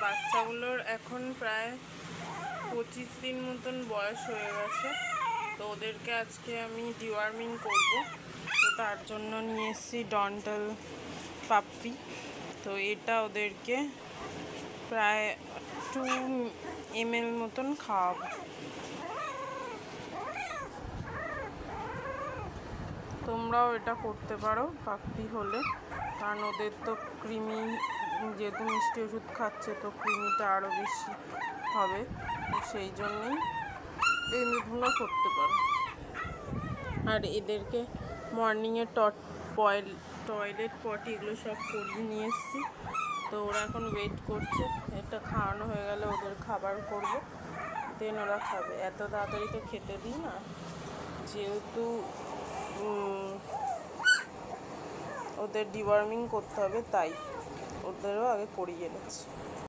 বাচ্চাগুলোর এখন প্রায় 25 দিন মতন বয়স হয়ে গেছে। তো ওদেরকে আজকে আমি ডিওয়ার্মিং করব। তো তার জন্য নিয়ে এসেছি ডন্টাল পাপ্পি। তো এটা ওদেরকে প্রায় 2 ml মতন খাওয়াবো। তোমরাও এটা করতে পারো পাপ্পি হলে, কারণ ওদের তো কৃমি, যেহেতু মিষ্টি ওষুধ খাচ্ছে তো কৃমিটা আরও বেশি হবে। তো সেই জন্যেই এইগুলো করতে পারো। আর এদেরকে মর্নিংয়ে টয়লেট পটি এগুলো সব করিয়ে নিয়ে এসেছি। তো ওরা এখন ওয়েট করছে, এটা খাওয়ানো হয়ে গেলে ওদের খাবার করব, দেন ওরা খাবে। এত তাড়াতাড়ি তো খেতে দিই না, যেহেতু ওদের ডিওয়ার্মিং করতে হবে, তাই ওদেরও আগে করিয়ে এনেছি।